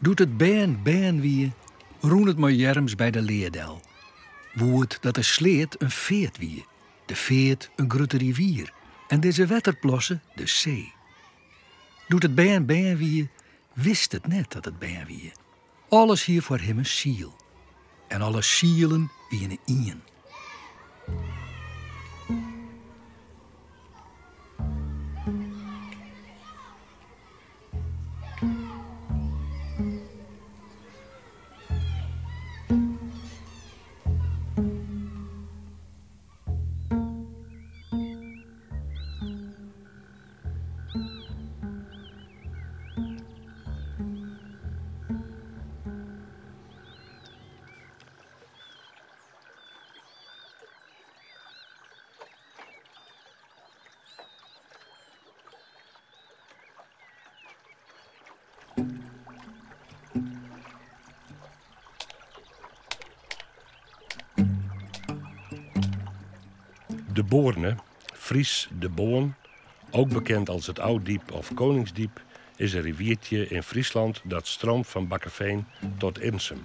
Doet het been wie, roen het maar jerms bij de leerdel. Woert dat de sleet een veert wie, de veert een grote rivier en deze waterplossen de zee. Doet het been wie, wist het net dat het been wie. Alles hier voor hem een ziel. En alle zielen wie een ien. De Boorne, Fries de Boorn, ook bekend als het Ouddiep of Koningsdiep, is een riviertje in Friesland dat stroomt van Bakkeveen tot Insum.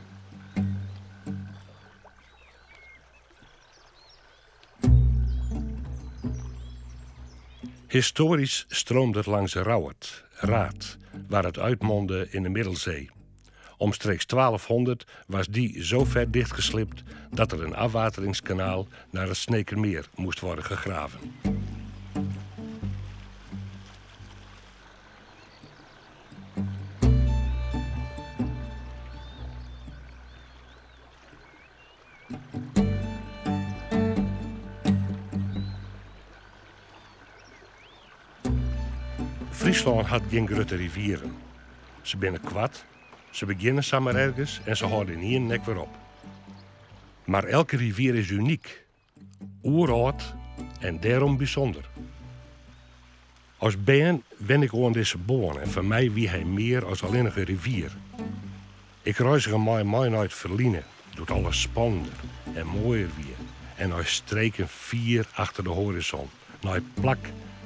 Historisch stroomde het langs de Rauwert, Raad, waar het uitmondde in de Middelzee. Omstreeks 1200 was die zo ver dichtgeslipt dat er een afwateringskanaal naar het Sneekermeer moest worden gegraven. Friesland had geen grote rivieren. Ze binnen kwad. Ze beginnen samen ergens en ze houden in één nek weer op. Maar elke rivier is uniek, oeroud en daarom bijzonder. Als ben ik gewoon deze boon en voor mij wie hij meer als alleen een rivier. Ik reis er mij nooit verliezen, doet alles spannender en mooier weer. En hij streken vier achter de horizon, naar het plak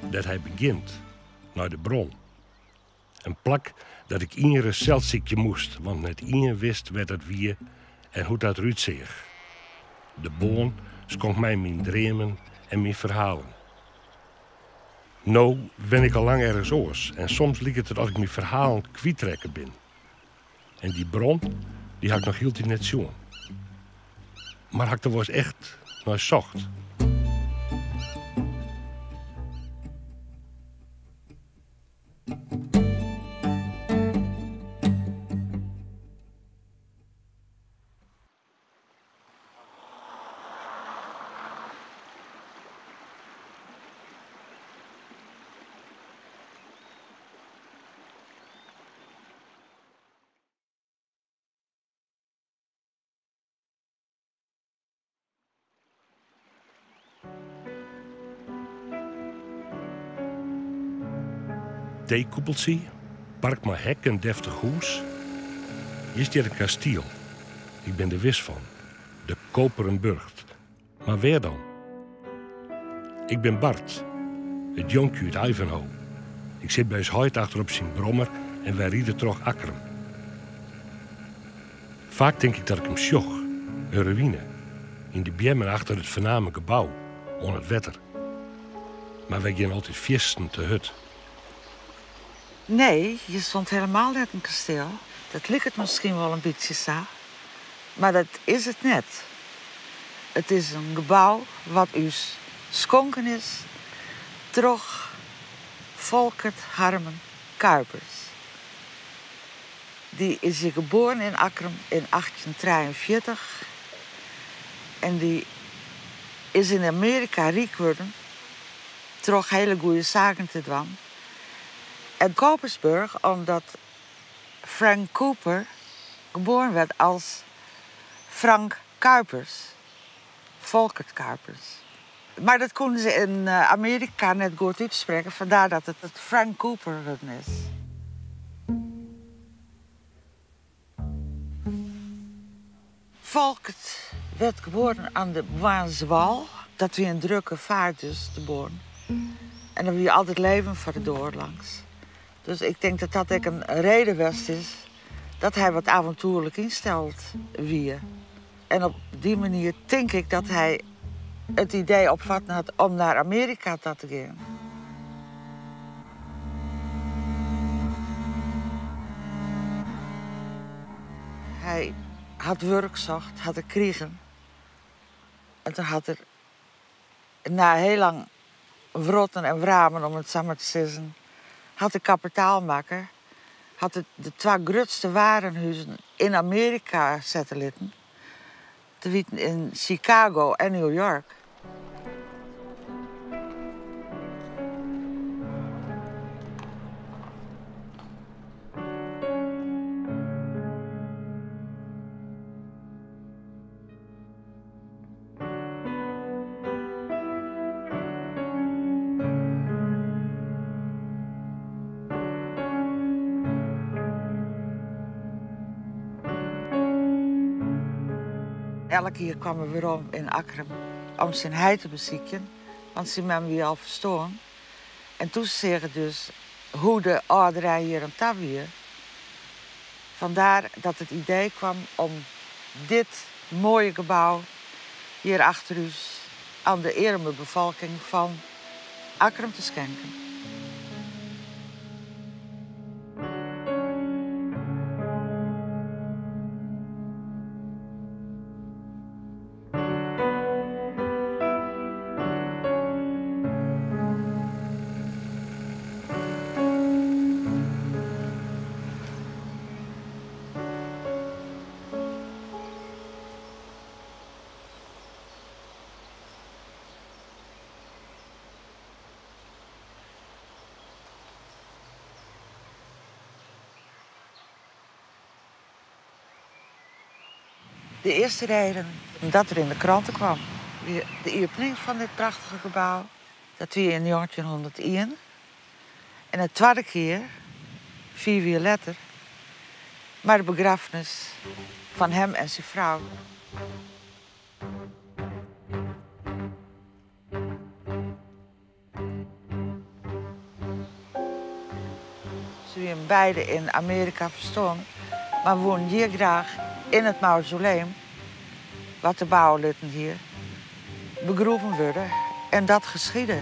dat hij begint, naar de bron. Een plak dat ik iedere zeldziekje moest, want net iedereen wist wat het wie en hoe dat eruit zag. De boon schonk mij mijn dromen en mijn verhalen. Nou ben ik al lang ergens oors en soms lijkt het als ik mijn verhalen kwijttrekken ben. En die bron, die had ik nog hield net zo. Maar had er was echt naar zocht. Theekoepeltje, park maar hek en deftig hoes. Hier is dit een kasteel. Ik ben er wis van. De Koperen Burcht. Maar waar dan? Ik ben Bart, het jonkje uit Ivanhoe. Ik zit bij zijn huid achter op zijn brommer en wij rieden terug akkeren. Vaak denk ik dat ik hem sjoch, een ruïne, in de bjemmen achter het voorname gebouw, onder het wetter. Maar wij gaan altijd viesten te hut. Nee, je stond helemaal net een kasteel. Dat lijkt het misschien wel een beetje zo. Maar dat is het net. Het is een gebouw wat u schonken is. Toch Volkert Harmen Kuipers. Die is hier geboren in Akkrum in 1843. En die is in Amerika rijk geworden. Toch hele goede zaken te doen. En Kopersburg, omdat Frank Cooper geboren werd als Frank Kuipers. Volkert Kuipers. Maar dat konden ze in Amerika net goed uitspreken, vandaar dat het Frank Cooper is. Volkert werd geboren aan de Wanswal. Dat was een drukke vaart dus, de Boorn. En dan wil je altijd leven voor de door langs. Dus ik denk dat dat ook een reden is dat hij wat avontuurlijk insteld wie. En op die manier denk ik dat hij het idee opvatte had om naar Amerika te gaan. Hij had werk zocht, had er kriegen. En toen had er na heel lang wrotten en wramen, om het samen te zeggen, had de kapitaalmaker had de twee grootste warenhuizen in Amerika zetten litten. Te weten in Chicago en New York. Elke keer kwam we weer om in Akrum om zijn huis te bezieken, want ze hebben we al verstaan. En toen zeggen dus hoe de ouderij hier aan tafel weer. Vandaar dat het idee kwam om dit mooie gebouw hier achter ons aan de arme bevolking van Akrum te schenken. De eerste reden dat er in de kranten kwam. De opening van dit prachtige gebouw, dat weer in 1901. En de tweede keer, 4 jaar later, maar de begrafenis van hem en zijn vrouw. Ze hebben beide in Amerika verstaan, maar woonden hier graag in het mausoleum, wat de bouwlitten hier, begroeven worden. En dat geschiedde.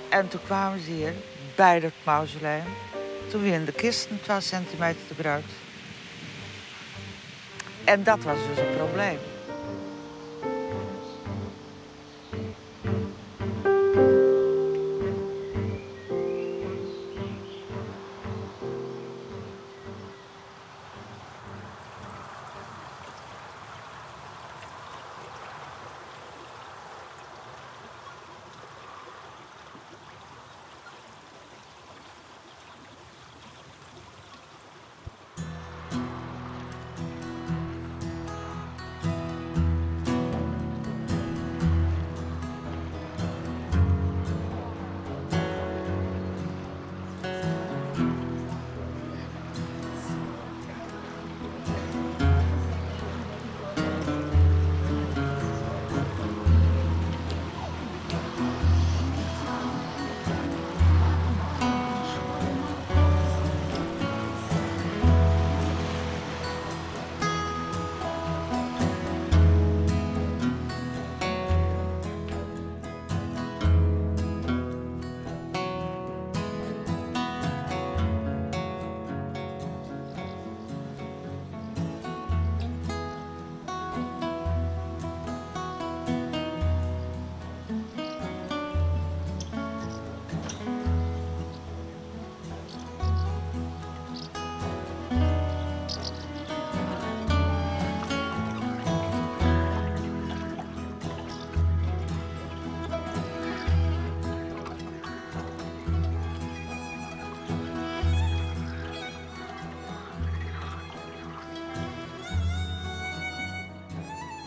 En toen kwamen ze hier bij het mausoleum. Toen werden de kisten 2 centimeter te groot. En dat was dus een probleem.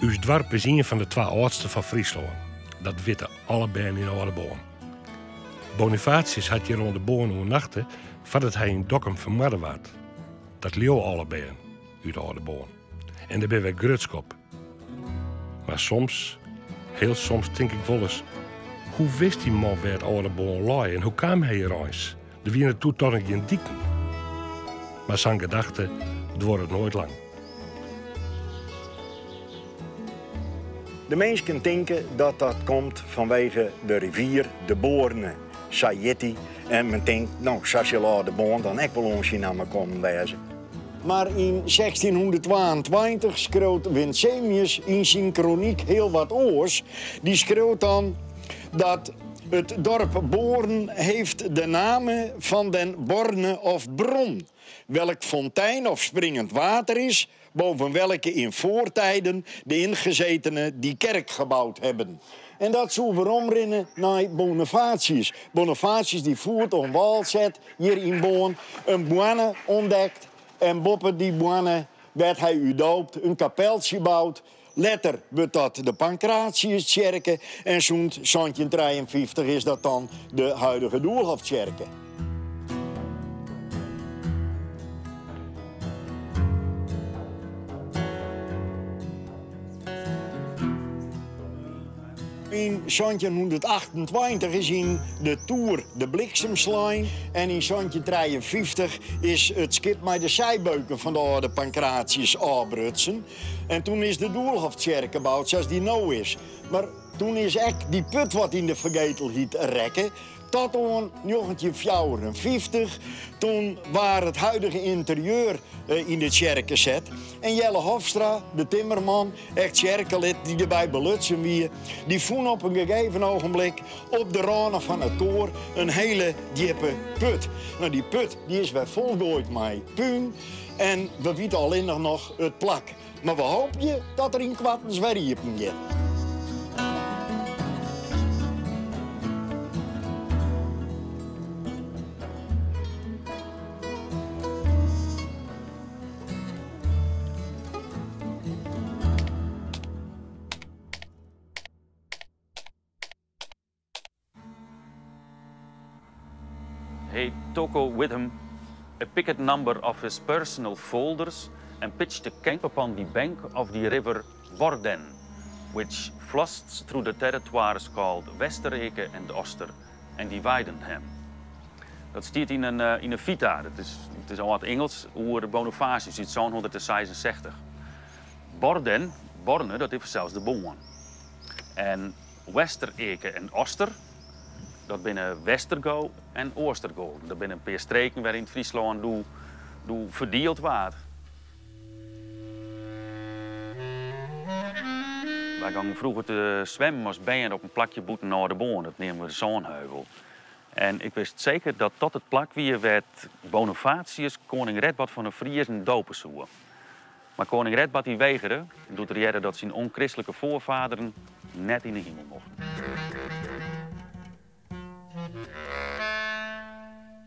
Uw dorp is een van de 2 oudste van Friesland. Dat weten allebei in Oudenboorn. Bonifatius had hier rond de boon overnachten voordat hij in Dokkum vermoord werd. Dat leeuw allebei uit Oudenboorn. En daar ben we grutskop. Maar soms, heel soms, denk ik wel eens, hoe wist die man waar het oude boon lag en hoe kwam hij er eens? Er waren toen toch nog geen dieken. Maar zijn gedachte, het wordt het nooit lang. De mensen denken dat dat komt vanwege de rivier, de Borne, Sayeti. En men denkt, nou, Sassela de Boon, dan ik wel ons naar me komen wezen. Maar in 1622 schreeuwt Winsemius in zijn kroniek heel wat oors. Die schreeuwt dan dat het dorp Born heeft de namen van den Borne of Bron. Welk fontein of springend water is, boven welke in voortijden de ingezetenen die kerk gebouwd hebben. En dat zullen we omrennen naar Bonifatius. Bonifatius die voert een walzet hier in Boon, een boanne ontdekt. En boven die boanne werd hij udoopt, een kapeltje bouwt. Later wordt dat de Pancratiuskerke en zo'n 1753 is dat dan de huidige Doelhofkerke. In 1728 is in de Tour de Bliksemslijn en in 1753 is het schip met de zijbeuken van de oude Pancratius afbrutsen. En toen is de Doelhofkerk gebouwd zoals die nou is. Maar toen is echt die put wat in de vergetelheid rekken. Tot aan 1954, toen waar het huidige interieur in de kerk gezet. En Jelle Hofstra, de timmerman, echt kerkelid die erbij belutsen wie, die vond op een gegeven ogenblik op de ranen van het koor een hele diepe put. Nou, die put die is weer volgooid met puin en we weten alleen nog het plak. Maar we hopen dat er in kwattens weer riepen gaat. He took with him a picket number of his personal folders and pitched the camp upon the bank of the river Borden, which flows through the territoires called Westereke and Oster and divided hem. Dat staat in een vita, het is al wat Engels, over Bonifatius uit 766. Borne, dat is zelfs de Boon. En Westereke en Oster, dat binnen Westergo en Oostergo. Dat binnen een paar streken waarin Friesland doe verdeeld wordt. Wij gingen vroeger te zwemmen als band op een plakje boeten naar de Boon. Dat nemen we de Zoonheuvel. En ik wist zeker dat tot het plak weer werd Bonifatius koning Redbad van de Friezen dopen zoeken. Maar koning Redbad die weigerde, doet er jaren dat zijn onchristelijke voorvaderen net in de hemel mochten.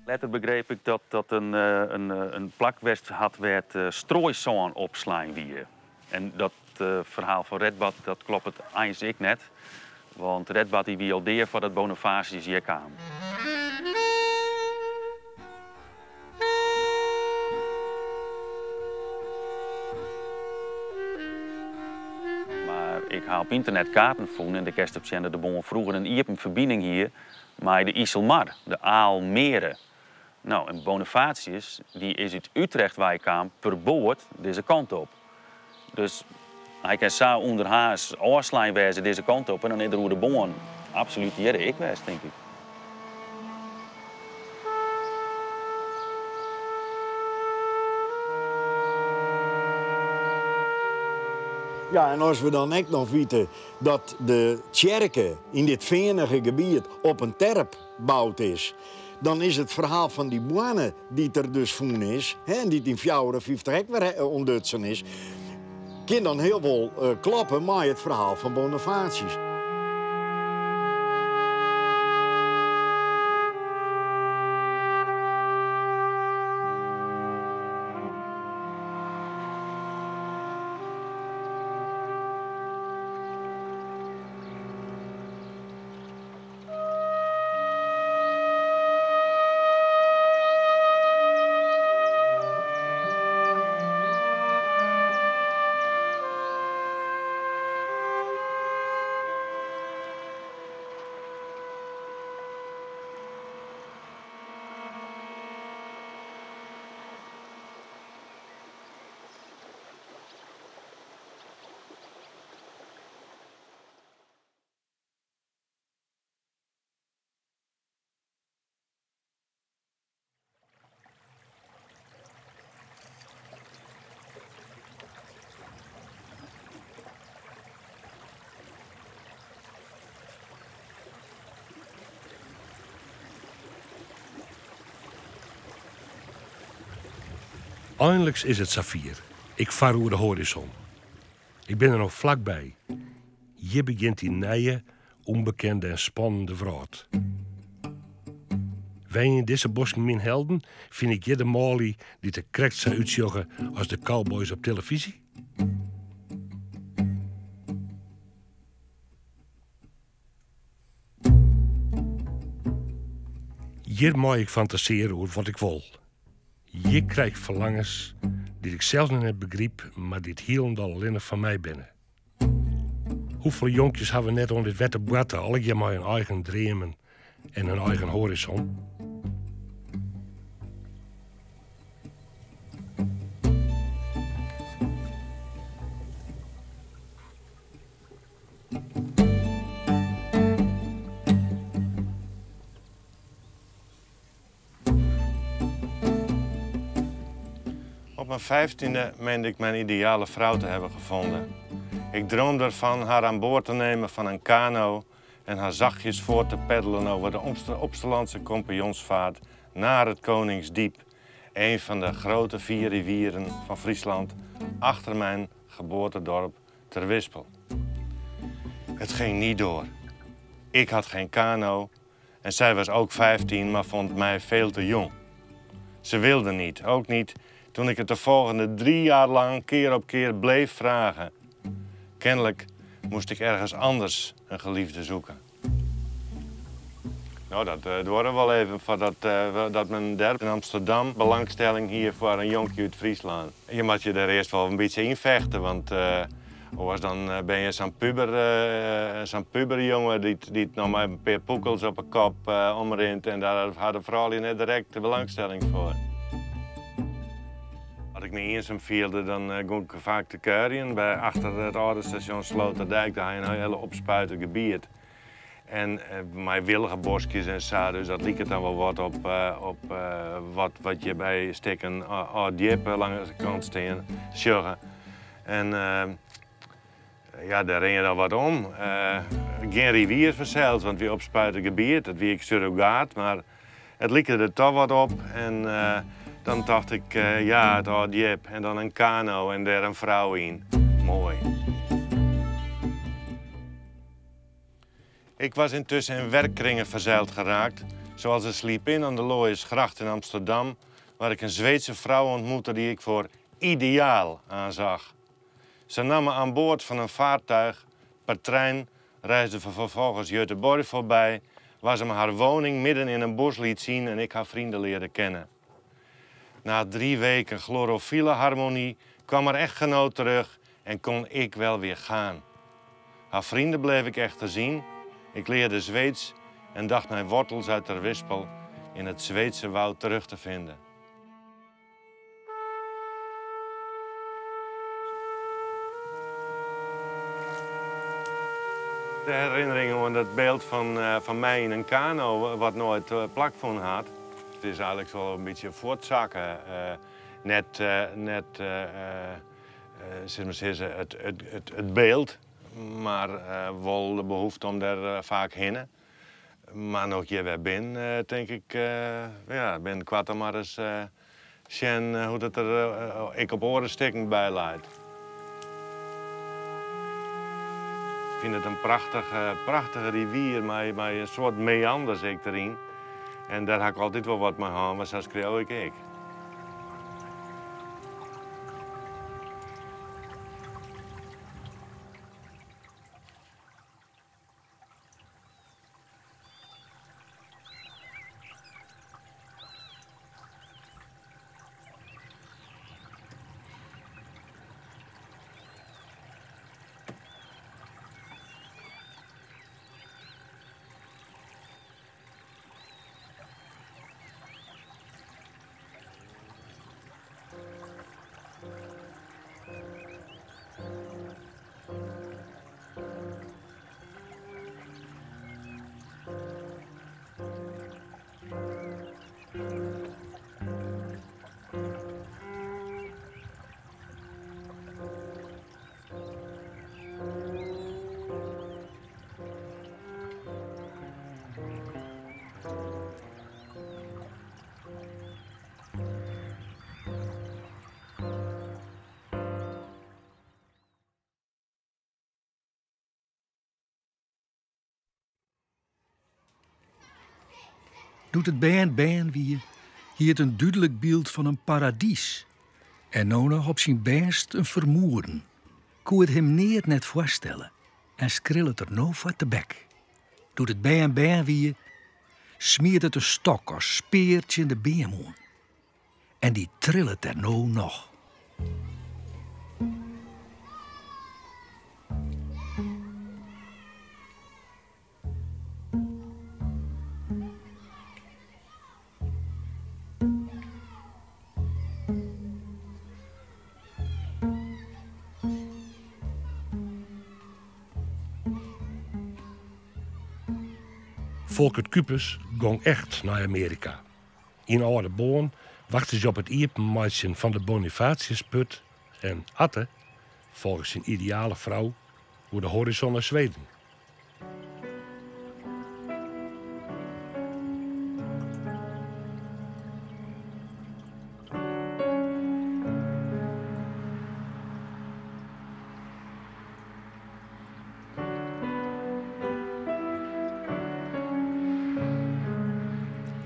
Later begreep ik dat een plakwest had werd strooisoon opslaan weer. En dat verhaal van Redbad, dat klopt het eigenlijk net. Want Redbad die wie al deer voor dat Bonifatius hier kwam. Maar ik haal op internet kaarten gevonden en de kerst op de Bon vroeger een iepen verbinding hier met de IJsselmar, de Aalmeren. Nou, en Bonifatius, die is uit Utrecht waar hij kwam, per boord deze kant op. Dus hij kan zo onder haas oorslaan wijzen deze kant op en dan is er hoe de Bon absoluut hier ik was, denk ik. Ja, en als we dan ook nog weten dat de kerken in dit venige gebied op een terp gebouwd is, dan is het verhaal van die boane die er dus voen is, en die in 54 hectare ondutsen is, kan dan heel wel kloppen met het verhaal van Bonifatius. Eindelijk is het Safir. Ik vaar over de horizon. Ik ben er nog vlakbij. Hier begint die nieuwe, onbekende en spannende vraag. Wij in deze bosken mijn helden, vind ik je de Molly die te correct zou uitjoggen als de cowboys op televisie? Hier mag ik fantaseren over wat ik wil. Hier krijg ik verlangens die ik zelfs nog net begreep, maar die het helemaal alleen van mij binnen. Hoeveel jonkjes hebben we net onder dit wette botten, alle keer maar hun eigen dromen en hun eigen horizon? Op mijn 15e meende ik mijn ideale vrouw te hebben gevonden. Ik droomde ervan haar aan boord te nemen van een kano en haar zachtjes voor te peddelen over de Opstelandse Compagnonsvaart naar het Koningsdiep, een van de grote 4 rivieren van Friesland, achter mijn geboortedorp Terwispel. Het ging niet door. Ik had geen kano en zij was ook 15, maar vond mij veel te jong. Ze wilde niet, ook niet toen ik het de volgende 3 jaar lang keer op keer bleef vragen. Kennelijk moest ik ergens anders een geliefde zoeken. Nou, dat wordt wel even dat men daar in Amsterdam belangstelling hier voor een jonkje uit Friesland. Je moet je er eerst wel een beetje in vechten, want dan ben je zo'n puberjongen die nog maar een paar poekels op een kop omrint en daar had de vrouw net direct de belangstelling voor. Als ik me eenzaam voelde, dan ging ik vaak te Keurien achter het oude station Sloterdijk. Daar had je een hele opspuitend gebied. En mijn willige bosjes en zo, dus dat liep het dan wel wat op wat je bij steken diep langs de kant staan, sjuggen. En ja, daar ren je dan wat om. Geen rivier verzeild, want weer opspuitend gebied, dat wie ik surrogaat, maar het liep er toch wat op. En dan dacht ik, ja, het diep en dan een kano en daar een vrouw in. Mooi. Ik was intussen in werkkringen verzeild geraakt, zoals de Sleep-In aan de Looiersgracht in Amsterdam, waar ik een Zweedse vrouw ontmoette die ik voor ideaal aanzag. Ze nam me aan boord van een vaartuig, per trein, reisde vervolgens Göteborg voorbij, waar ze me haar woning midden in een bos liet zien en ik haar vrienden leerde kennen. Na 3 weken chlorofiele harmonie kwam haar echtgenoot terug en kon ik wel weer gaan. Haar vrienden bleef ik echter zien. Ik leerde Zweeds en dacht mijn wortels uit Terwispel in het Zweedse woud terug te vinden. De herinneringen aan dat beeld van mij in een kano, wat nooit plakvoen had. Het is eigenlijk zo een beetje voortzakken. Het beeld, maar wel de behoefte om daar vaak heen. Maar nog je weer ben, denk ik, ja, ben kwart maar eens zien hoe dat er ik op oren steken bij leidt. Ik vind het een prachtige rivier met een soort meanders erin. En daar heb ik altijd wel wat mee aan, maar zo schreeuw ik. Doet het baan wie, hier het een duidelijk beeld van een paradies. En nou nog op zijn best een vermoeden. Koe het hem net voorstellen. En skril het er nou voor de bek. Doet het baan wie, smeert het een stok als speertje in de beermoen. En die trillet er nou nog. Volkert Kupers ging echt naar Amerika. In oude boon wachtte ze op het iepenmeisje van de Bonifatiusput en Atte, volgens zijn ideale vrouw, voor de horizon naar Zweden.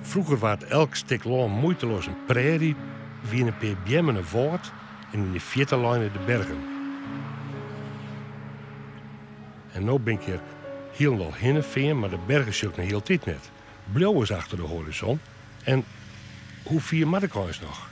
Vroeger was elk stuk land moeiteloos een prairie, wie een ppm een voort en in de vierde lijnen de bergen. En nu ben ik hier heel wel hinnenveen, maar de bergen zullen nog heel tijd net. Blauw is achter de horizon. En hoe vier Marokkaans nog?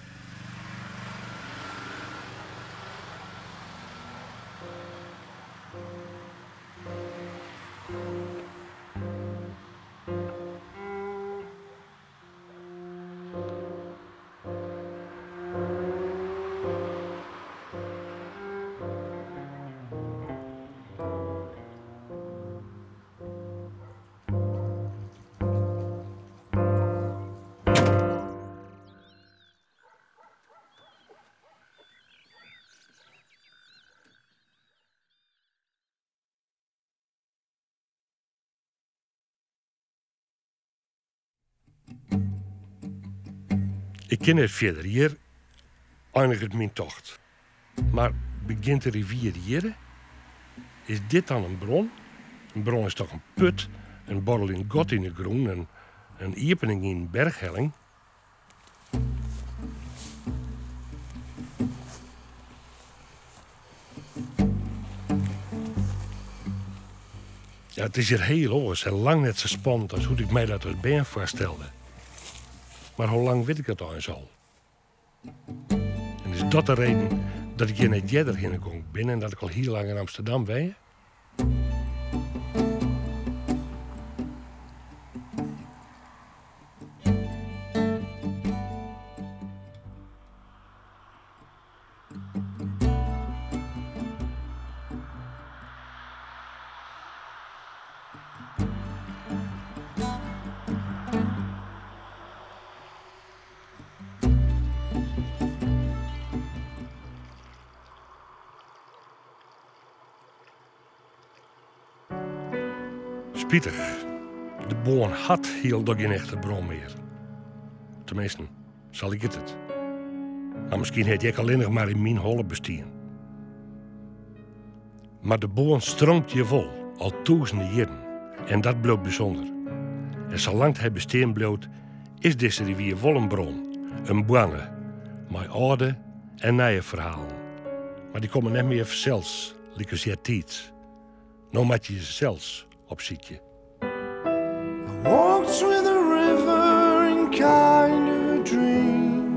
Ik ken het verder hier, eindigt het mijn tocht. Maar begint de rivier hier? Is dit dan een bron? Een bron is toch een put, een borrel in God in de groen, een iepening in een berghelling. Ja, het is hier heel oors en lang net zo spannend als hoe ik mij dat als been voorstelde. Maar hoe lang weet ik het eens al? En is dat de reden dat ik hier net jeder heen ben en dat ik al heel lang in Amsterdam ben? Spietig. De boon had heel toch geen echte bron meer. Tenminste, zal ik het. Nou, misschien heet ik alleen nog maar in mijn holle bestien. Maar de boon stroomt je vol, al duizenden jaren. En dat blijft bijzonder. En zolang hij bestaan blijft, is deze rivier vol een bron. Een bange, met oude en nieuwe verhalen. Maar die komen net meer zelfs, like je tijd. Nou maak je ze zelfs op ziekje. I walked with the river in kind of a dream,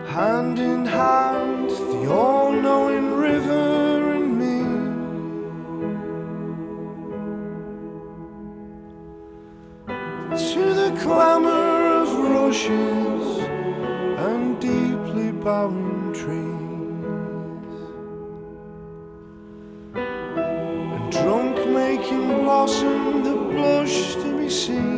hand in hand, the all-knowing river and me. To the clamor of rushes and deeply bowing trees. Drunk making blossom the blush to be seen.